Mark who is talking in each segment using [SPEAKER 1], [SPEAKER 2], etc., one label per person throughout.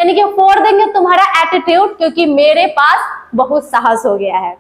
[SPEAKER 1] यानी कि फोड़ देंगे तुम्हारा एटीट्यूड, क्योंकि मेरे पास बहुत साहस हो गया है।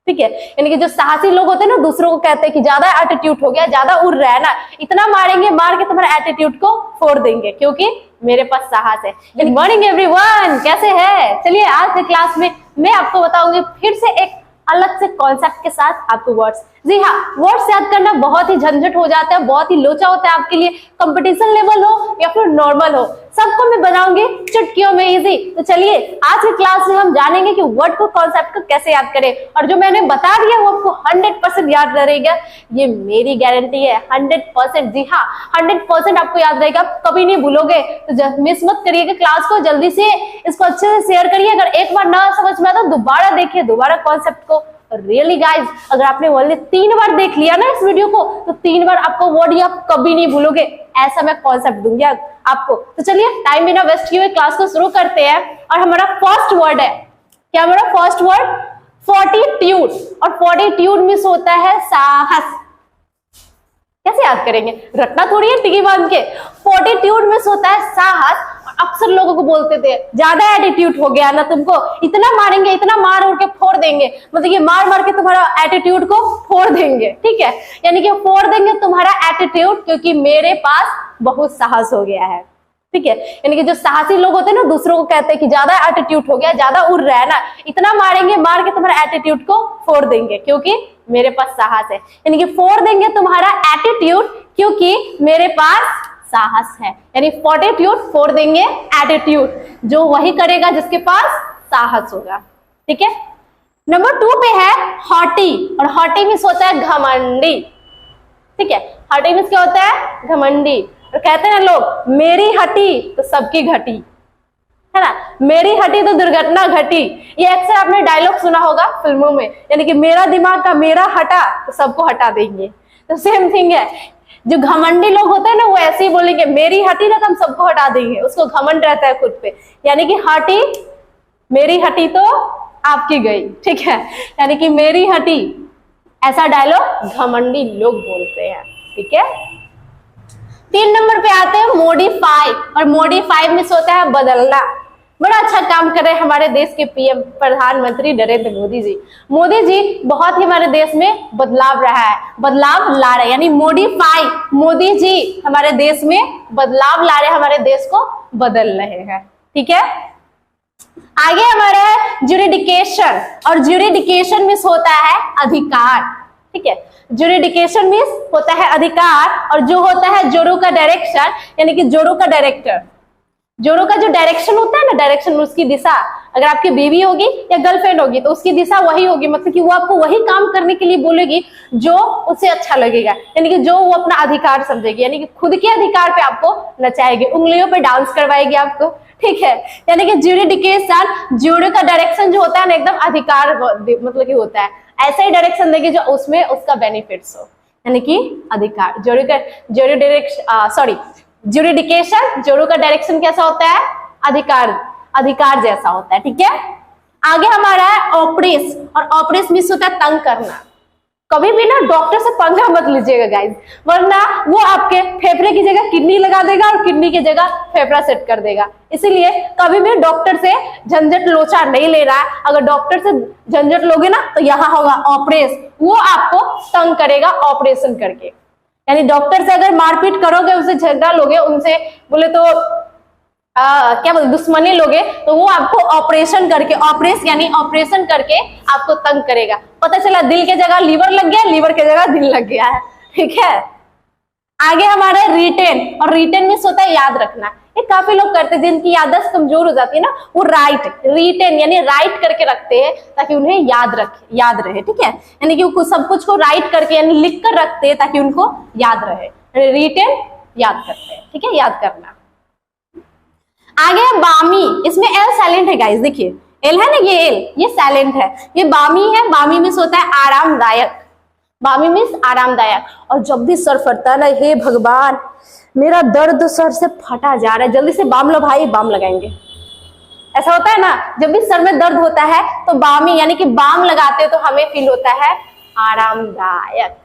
[SPEAKER 1] ठीक है, यानी कि जो साहसी लोग होते हैं ना, दूसरों को कहते हैं कि ज्यादा एटीट्यूड हो गया, ज्यादा उड़ रहा है ना, इतना मारेंगे, मार के तुम्हारा एटीट्यूड को फोड़ देंगे, क्योंकि मेरे पास साहस है। गुड मॉर्निंग एवरीवन, कैसे हैं? चलिए आज के क्लास में मैं आपको बताऊंगी फिर से एक अलग से कॉन्सेप्ट के साथ आपको वर्ड्स। जी हाँ, वर्ड्स याद करना बहुत ही झंझट हो जाता है, बहुत ही लोचा होता है आपके लिए, कंपटीशन लेवल हो या फिर नॉर्मल हो, सबको मैं बनाऊंगी चुटकियों में इजी। तो चलिए आज की क्लास में हम जानेंगे कि वर्ड को, कॉन्सेप्ट को कैसे याद करें, और जो मैंने बता दिया वो आपको 100% याद रहेगा, ये मेरी गारंटी है। 100%, जी हाँ 100% आपको याद रहेगा, कभी नहीं भूलोगे। तो मिस मत करिएगा क्लास को, जल्दी से इसको अच्छे से शेयर करिए। अगर एक बार ना समझ में आता तो दोबारा देखिए, दोबारा कॉन्सेप्ट को। रियली गाइज, अगर आपने ओनली 3 बार देख लिया ना इस वीडियो को, तो 3 बार आपको वर्ड आप कभी नहीं भूलोगे, ऐसा मैं कॉन्सेप्ट दूंगी आपको। तो चलिए टाइम बिना वेस्ट किए हुए क्लास को शुरू करते हैं। और हमारा फर्स्ट वर्ड है, क्या हमारा फर्स्ट वर्ड? फोर्टिट्यूड। और फोर्टिट्यूड मींस होता है साहस। कैसे याद करेंगे, रटना थोड़ी है टिकी बांध के। फोर्टिट्यूड मींस होता है साहस। अक्सर लोगों को बोलते थे ज्यादा एटीट्यूड हो गया ना तुमको, इतना मारेंगे, इतना मार उड़ के फोड़ देंगे, मतलब ये मार मार के तुम्हारा एटीट्यूड को फोड़ देंगे। ठीक है, यानी कि फोड़ देंगे तुम्हारा एटीट्यूड, क्योंकि मेरे पास बहुत साहस हो गया है। ठीक है, यानी कि जो साहसी लोग होते हैं ना, दूसरों को कहते हैं कि ज्यादा एटीट्यूड हो गया, ज्यादा उड़ रहा है ना, इतना मारेंगे, मार के तुम्हारा एटीट्यूड को फोड़ देंगे, क्योंकि मेरे पास साहस है। यानी कि फोड़ देंगे तुम्हारा एटीट्यूड, क्योंकि मेरे पास साहस है। यानी फोर्टिट्यूड, फोड़ देंगे एटीट्यूड, जो वही करेगा जिसके पास साहस होगा। ठीक है, नंबर 2 पे है हॉटी। और हॉटी मींस होता है घमंडी। ठीक है, हॉटी मींस क्या होता है? घमंडी। और कहते हैं ना लोग, मेरी हटी तो सबकी घटी, है ना, मेरी हटी तो दुर्घटना घटी। ये अक्सर आपने डायलॉग सुना होगा फिल्मों में, यानी कि मेरा दिमाग का मेरा हटा तो सबको हटा देंगे। तो सेम थिंग है, जो घमंडी लोग होते हैं ना, वो ऐसे ही बोलेंगे मेरी हटी ना तो हम सबको हटा देंगे, उसको घमंड रहता है खुद पे। यानी कि हटी, मेरी हटी तो आपकी गई। ठीक है, यानी कि मेरी हटी, ऐसा डायलॉग घमंडी लोग बोलते हैं। ठीक है, 3 नंबर पे आते हैं मॉडिफाई। और मॉडिफाई मींस होता है बदलना। बड़ा अच्छा काम कर रहे हैं हमारे देश के पीएम प्रधानमंत्री नरेंद्र मोदी जी। मोदी जी बहुत ही हमारे देश में बदलाव रहा है, बदलाव ला रहे हैं, यानी मॉडिफाई, मोदी जी हमारे देश में बदलाव ला रहे हैं, हमारे देश को बदल रहे हैं। ठीक है, आगे हमारा है ज्यूरिडिकेशन। और ज्यूरिडिकेशन मींस होता है अधिकार। ठीक है, ज्यूरिडिकेशन मींस होता है अधिकार। और जो होता है जोरू का डायरेक्शन, यानी कि जोरू का डायरेक्टर, जोरू का जो डायरेक्शन होता है ना, डायरेक्शन, उसकी दिशा, अगर आपकी बीवी होगी या गर्लफ्रेंड होगी तो उसकी दिशा वही होगी, मतलब कि वो आपको वही काम करने के लिए बोलेगी जो उसे अच्छा लगेगा, यानी कि जो वो अपना अधिकार समझेगी, यानी कि खुद के अधिकार पे आपको नचाएगी, उंगलियों पे डांस करवाएगी आपको। ठीक है, यानी कि ज्यूरिडिकेशन, ज्यूरी का डायरेक्शन जो होता है ना, एकदम अधिकार मतलब कि होता है, ऐसा ही डायरेक्शन देगी जो उसमें उसका बेनिफिट्स हो, यानी कि अधिकार। ज्यूरिडिकेशन, जोरू का डायरेक्शन कैसा होता है? अधिकार, अधिकार जैसा होता है। ठीक है, आगे हमारा है ऑपरेस। और ऑपरेस मींस होता है तंग करना। कभी भी ना डॉक्टर से पंगा मत लीजिएगा गाइस, वरना वो आपके फेफड़े की जगह किडनी लगा देगा और किडनी की जगह फेफड़ा सेट कर देगा। इसीलिए कभी भी डॉक्टर से झंझट लोचा नहीं ले रहा है। अगर डॉक्टर से झंझट लोगे ना तो यहाँ होगा ऑपरेस, वो आपको तंग करेगा ऑपरेशन करके। यानी डॉक्टर से अगर मारपीट करोगे, उनसे झगड़ा लोगे, उनसे बोले तो क्या बोलते दुश्मनी लोगे, तो वो आपको ऑपरेशन करके, ऑपरेस यानी ऑपरेशन करके आपको तंग करेगा। पता चला दिल के जगह लीवर लग गया, लीवर के जगह दिल लग गया है। ठीक है, आगे हमारा रिटेन। और रिटेन मींस होता है याद रखना। ये काफी लोग करते हैं जिनकी याददाश्त कमजोर हो जाती है ना, वो रिटेन यानी राइट करके रखते हैं ताकि उन्हें याद रहे। ठीक है, यानी कि सब कुछ को राइट करके यानी लिख कर रखते हैं ताकि उनको याद रहे। रिटेन, याद करते हैं। ठीक है, याद करना। आगे है बामी। इसमें एल साइलेंट है गाइस, देखिए एल है ना, ये एल, ये साइलेंट है, ये बामी है। बामी मींस होता है आरामदायक। बामी मींस आरामदायक। और जब भी सर फटता है ना, हे भगवान मेरा दर्द सर से फटा जा रहा है, जल्दी से बाम लो भाई, बाम लगाएंगे, ऐसा होता है ना। जब भी सर में दर्द होता है तो बामी यानी कि बाम लगाते हो तो हमें फील होता है आरामदायक।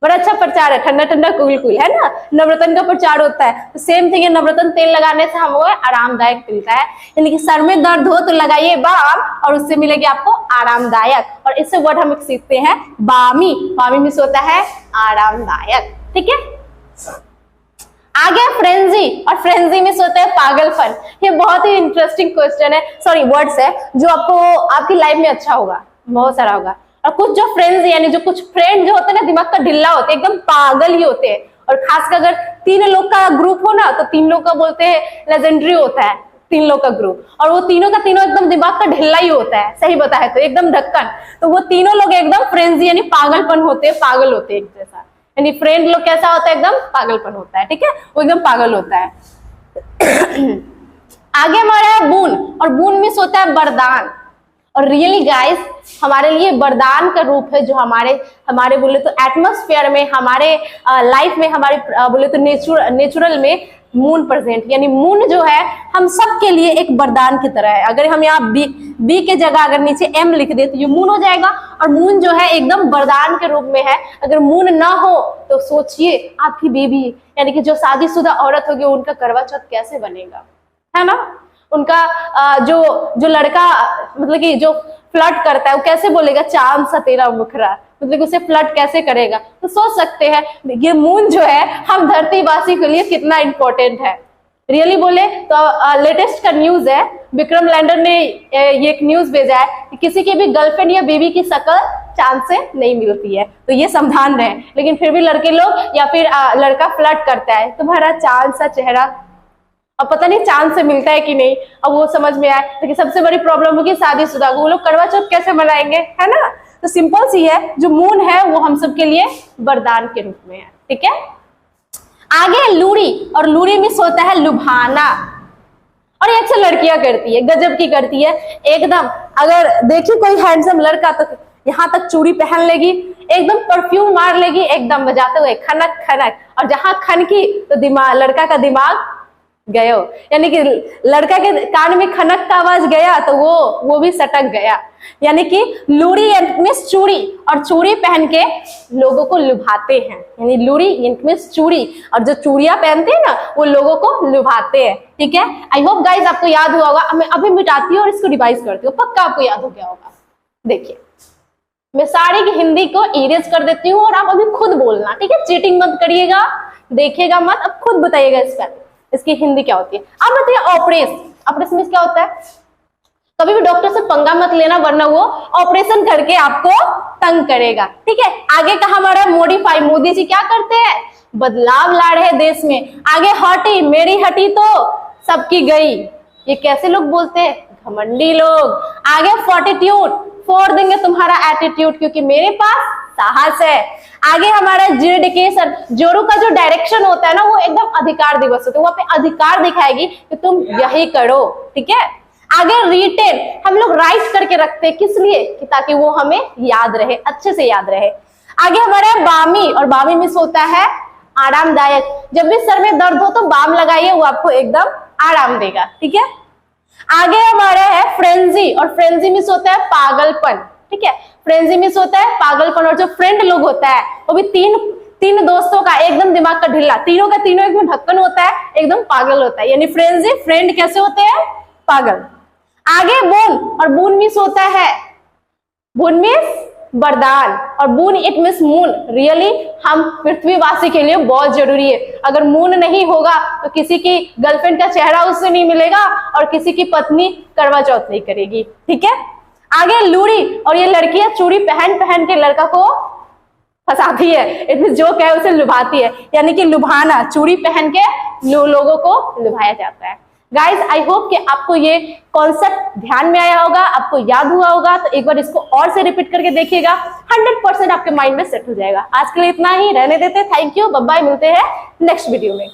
[SPEAKER 1] बड़ा अच्छा प्रचार है, ठंडा ठंडा कूल कूल, है ना। नवरत्न का प्रचार होता है तो सेम थिंग है, नवरत्न तेल लगाने से हमको आरामदायक मिलता है। यानी कि सर में दर्द हो तो लगाइए बाम और उससे मिलेगी आपको आरामदायक। और इससे वर्ड हम सीखते हैं बामी। बामी मीन्स होता है आरामदायक, ठीक है। आगे फ्रेंजी, और फ्रेंजी में होता है पागलपन। ये बहुत ही इंटरेस्टिंग क्वेश्चन है, सॉरी वर्ड्स है, जो आपको आपकी लाइफ में अच्छा होगा, बहुत सारा होगा। और कुछ जो फ्रेंड्स यानी जो कुछ फ्रेंड जो होते हैं ना, दिमाग का ढिल्ला होते हैं, एकदम पागल ही होते हैं। और खासकर अगर 3 लोग का ग्रुप हो ना तो 3 लोग का बोलते हैं लेजेंडरी होता है, 3 लोग का ग्रुप। और वो तीनों का तीनों एकदम दिमाग का ढिल्ला ही होता है, सही बताए तो एकदम ढक्कन। तो वो तीनों लोग एकदम फ्रेंजी यानी पागलपन होते हैं, पागल होते हैं एक जैसा। यानी फ्रेंड लोग कैसा होता है, एकदम पागलपन होता है, ठीक है, वो एकदम पागल होता है। आगे हमारा है बून, और बून मीन्स होता है वरदान। और रियली गाइस हमारे लिए वरदान का रूप है, जो हमारे बोले तो एटमॉस्फेयर में, हमारे लाइफ में, हमारे बोले तो नेचुरल में मून प्रेजेंट, यानी मून जो है हम सब के लिए एक वरदान की तरह है। अगर हम यहाँ बी के जगह अगर नीचे एम लिख दे तो ये मून हो जाएगा। और मून जो है एकदम वरदान के रूप में है। अगर मून ना हो तो सोचिए आपकी बेबी यानी कि जो शादीशुदा औरत होगी उनका करवा चौथ कैसे बनेगा, है ना। उनका जो लड़का मतलब कि जो फ्लर्ट करता है वो कैसे बोलेगा चांद सा तेरा मुखरा, मतलब उसे फ्लर्ट कैसे करेगा। तो सोच सकते हैं ये मून जो है हम धरतीवासी के लिए कितना इंपॉर्टेंट है। रियली बोले तो लेटेस्ट का न्यूज है, विक्रम लैंडर ने ये एक न्यूज भेजा है कि किसी की भी गर्लफ्रेंड या बीवी की शक्ल चांद से नहीं मिलती है, तो ये सावधान रहे। लेकिन फिर भी लड़के लोग या फिर लड़का फ्लर्ट करता है, तुम्हारा चांद सा चेहरा, अब पता नहीं चांद से मिलता है कि नहीं, अब वो समझ में आए। लेकिन सबसे बड़ी प्रॉब्लम होगी शादीशुदा को, वो लोग करवा चौथ कैसे मनाएंगे, है ना। तो सिंपल सी है, जो मून है वो हम सब के लिए वरदान के रूप में है, ठीक है। आगे लूड़ी, और लूड़ी मीन्स होता है लुभाना। और ये अक्सर लड़कियां करती है, गजब की करती है एकदम। अगर देखिए कोई हैंडसम लड़का तो यहाँ तक चूड़ी पहन लेगी, एकदम परफ्यूम मार लेगी, एकदम बजाते हुए खनक खनक, और जहां खनकी तो दिमाग, लड़का का दिमाग गयो, यानी कि लड़का के कान में खनक का आवाज गया तो वो भी सटक गया। यानी कि लूड़ी मीन्स चूड़ी, और चूड़ी पहन के लोगों को लुभाते हैं, यानी लूड़ी मीन्स चूड़ी, और जो चूड़ियां पहनते हैं ना वो लोगों को लुभाते हैं, ठीक है। आई होप गाइज आपको याद हुआ होगा। मैं अभी मिटाती हूँ और इसको रिवाइज करती हूँ, पक्का आपको याद हो गया होगा। देखिए मैं सारी की हिंदी को इरेज कर देती हूँ और आप अभी खुद बोलना, ठीक है। चीटिंग मत करिएगा, देखिएगा मत, अब खुद बताइएगा इसकी हिंदी क्या होती है। अब बताइए ऑपरेशन में क्या होता है। कभी भी डॉक्टर से पंगा मत लेना, वरना वो ऑपरेशन करके आपको तंग करेगा, ठीक है। आगे का हमारा मॉडिफाई, मोदी जी क्या करते हैं, बदलाव ला रहे देश में। आगे हटी, मेरी हटी तो सबकी गई, ये कैसे लोग बोलते हैं, घमंडी लोग। आगे फॉर्टिट्यूड, फोड़ देंगे तुम्हारा एटीट्यूड, क्योंकि मेरे पास साहस है। आगे हमारा जुडिकेशन, जोरू का जो डायरेक्शन होता है ना वो एकदम अधिकार दिवस होता है, वहां पे अधिकार दिखाएगी कि तुम यही करो, ठीक है। आगे रिटेन, हम लोग राइट करके रखते हैं, किस लिए, कि ताकि वो हमें याद रहे, अच्छे से याद रहे। आगे हमारा बामी, और बामी मीन्स होता है आरामदायक। जब भी सर में दर्द हो तो बाम लगाइए, वो आपको एकदम आराम देगा, ठीक है। आगे हमारा है फ्रेंजी, और फ्रेंजी मीन्स होता है पागलपन, ठीक है। फ्रेंजी मीन्स होता है पागलपन। और जो फ्रेंड लोग होता है वो भी तीन दोस्तों का एकदम दिमाग का ढिल्ला, तीनों का तीनों एकदम ढक्कन होता है, एकदम पागल होता है। यानी फ्रेंजी, फ्रेंड कैसे होते हैं, पागल। आगे बून, और बून मीन्स होता है, बून मीन्स वरदान, और बून इट मीन्स मून। रियली हम पृथ्वीवासी के लिए बहुत जरूरी है। अगर मून नहीं होगा तो किसी की गर्लफ्रेंड का चेहरा उससे नहीं मिलेगा, और किसी की पत्नी करवा चौथ नहीं करेगी, ठीक है। आगे लूड़ी, और ये लड़कियां चूड़ी पहन पहन के लड़का को फंसाती है, इट मीन्स जो कहे उसे लुभाती है, यानी कि लुभाना, चूड़ी पहन के लोगों को लुभाया जाता है। गाइज आई होप कि आपको ये कॉन्सेप्ट ध्यान में आया होगा, आपको याद हुआ होगा। तो एक बार इसको और से रिपीट करके देखिएगा, 100% आपके माइंड में सेट हो जाएगा। आज के लिए इतना ही, रहने देते। थैंक यू, बाय बाय, मिलते हैं नेक्स्ट वीडियो में।